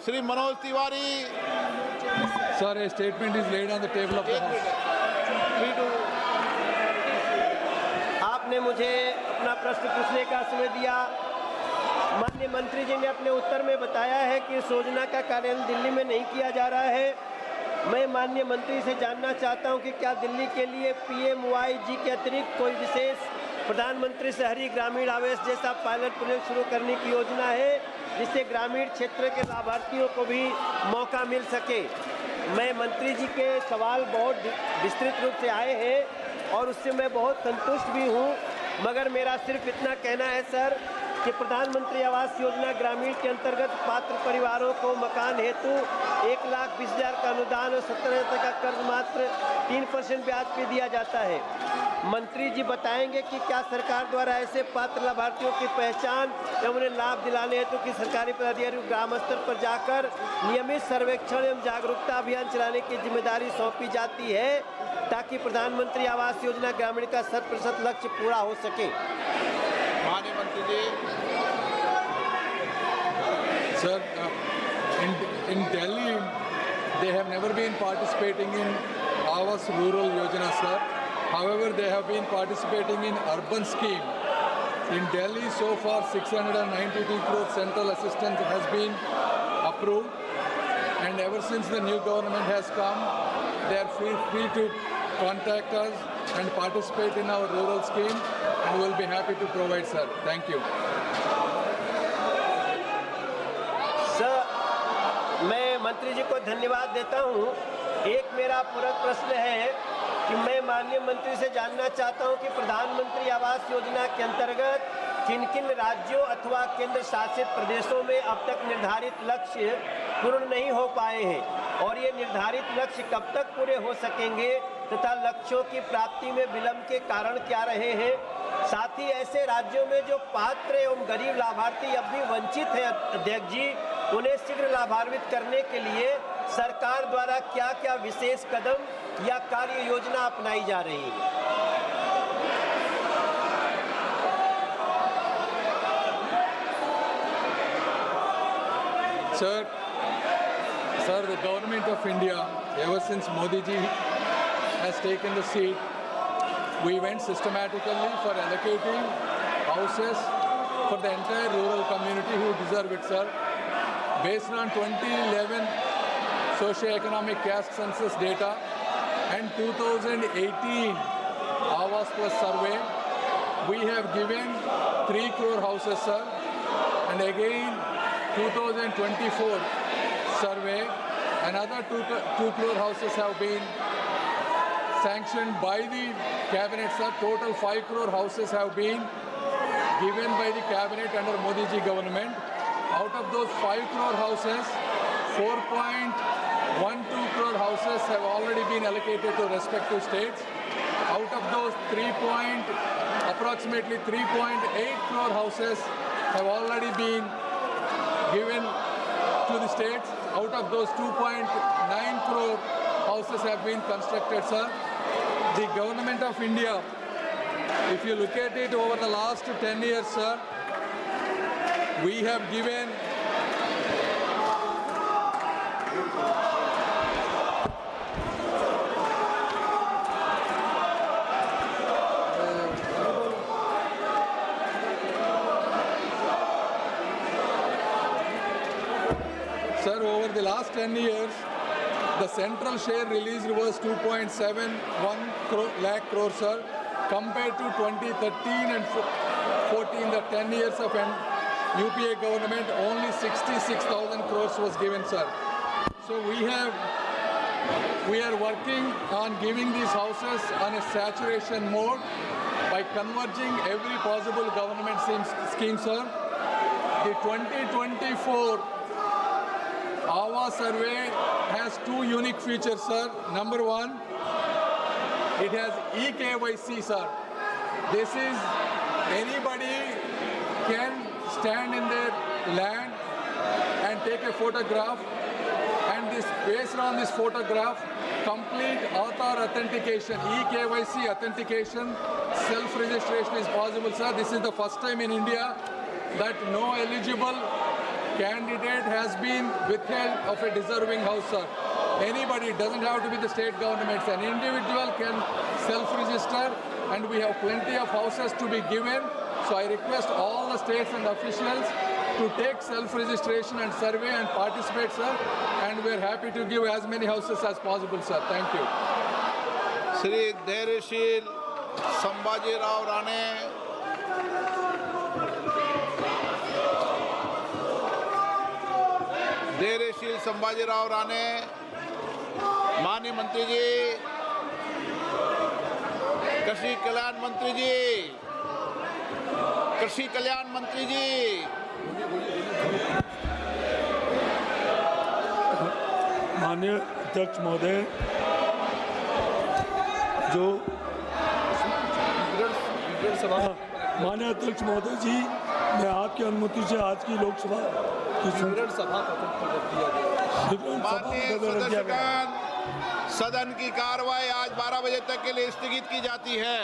Shri Manoj Tiwari. Sir, a statement is laid on the table of the House. आपने मुझे अपना प्रश्न पूछने का समय दिया। माननीय मंत्री जी ने अपने उत्तर में बताया है कि इस योजना का कार्यान्वयन दिल्ली में नहीं किया जा रहा है। मैं माननीय मंत्री से जानना चाहता हूं कि क्या दिल्ली के लिए PMYG के अतिरिक्त कोई विशेष प्रधानमंत्री शहरी ग्रामीण आवास जैसा पायलट प्रोजेक्ट शुरू करने की योजना है, जिससे ग्रामीण क्षेत्र के लाभार्थियों को भी मौका मिल सके। मैं मंत्री जी के सवाल बहुत विस्तृत रूप से आए हैं और उससे मैं बहुत संतुष्ट भी हूं, मगर मेरा सिर्फ इतना कहना है सर कि प्रधानमंत्री आवास योजना ग्रामीण के अंतर्गत पात्र परिवारों को मकान हेतु 1,20,000 का अनुदान और 17,000 का कर्ज मात्र 3% ब्याज पे दिया जाता है। मंत्री जी बताएंगे कि क्या सरकार द्वारा ऐसे पात्र लाभार्थियों की पहचान एवं उन्हें लाभ दिलाने हेतु कि सरकारी पदाधिकारी ग्राम स्तर पर जाकर नियमित सर्वेक्षण एवं जागरूकता अभियान चलाने की जिम्मेदारी सौंपी जाती है, ताकि प्रधानमंत्री आवास योजना ग्रामीण का 100% लक्ष्य पूरा हो सके। माननीय मंत्री जी। Sir, in Delhi, they have never been participating in Awas Rural Yojana, sir. However, they have been participating in urban scheme. In Delhi, so far 692 crore central assistance has been approved, and ever since the new government has come, they are free to contact us and participate in our rural scheme, and we will be happy to provide, sir. Thank you. Sir, मैं मंत्री जी को धन्यवाद देता हूं। एक मेरा पूरक प्रश्न है कि मैं माननीय मंत्री से जानना चाहता हूं कि प्रधानमंत्री आवास योजना के अंतर्गत किन किन राज्यों अथवा केंद्र शासित प्रदेशों में अब तक निर्धारित लक्ष्य पूर्ण नहीं हो पाए हैं, और ये निर्धारित लक्ष्य कब तक पूरे हो सकेंगे तथा लक्ष्यों की प्राप्ति में विलंब के कारण क्या रहे हैं। साथ ही ऐसे राज्यों में जो पात्र एवं गरीब लाभार्थी अब भी वंचित हैं अध्यक्ष जी, उन्हें शीघ्र लाभान्वित करने के लिए सरकार द्वारा क्या क्या विशेष कदम या कार्य योजना अपनाई जा रही है। Sir, the government of India, ever since Modi ji has taken the seat, we went systematically for allocating houses for the entire rural community who deserve it, sir. Based on 2011 socio-economic caste census data and 2018 Awas Plus survey, we have given 3 crore houses, sir, and again 2024 survey, another 2 crore houses have been sanctioned by the cabinet, sir. Total 5 crore houses have been given by the cabinet under Modi ji government. Out of those 5 crore houses, 4.12 crore houses have already been allocated to respective states. Out of those approximately 3.8 crore houses have already been given to the states. Out of those 2.9 crore houses have been constructed, sir. The government of India, if you look at it over the last 10 years, sir, we have given Sir, over the last 10 years, the central share released was 2.71 lakh crore, sir, compared to 2013 and 14, the 10 years of an UPA government, only 66,000 crores was given, sir. So we are working on giving these houses on a saturation mode by converging every possible government scheme, sir. The 2024 Awas survey has 2 unique features, sir. Number 1, it has eKYC, sir. This is anybody can stand in their land and take a photograph, and this based on this photograph, complete Aadhaar authentication, eKYC authentication, self-registration is possible, sir. This is the first time in India that no eligible candidate has been withheld of a deserving house, sir. Anybody, it doesn't have to be the state governments. An individual can self-register, and we have plenty of houses to be given. So I request all the states and officials to take self-registration and survey and participate, sir. And we're happy to give as many houses as possible, sir. Thank you. Shri धैर्यशील संभाजीराव राणे, धैर्यशील संभाजीराव राणे, माननीय मंत्री जी, कृषि कल्याण मंत्री जी, कृषि कल्याण मंत्री जी। माननीय अध्यक्ष महोदय, जो माननीय अध्यक्ष महोदय जी, मैं आपकी अनुमति से आज की लोकसभा की माननीय सदस्यगण, सदन की कार्रवाई आज 12 बजे तक के लिए स्थगित की जाती है।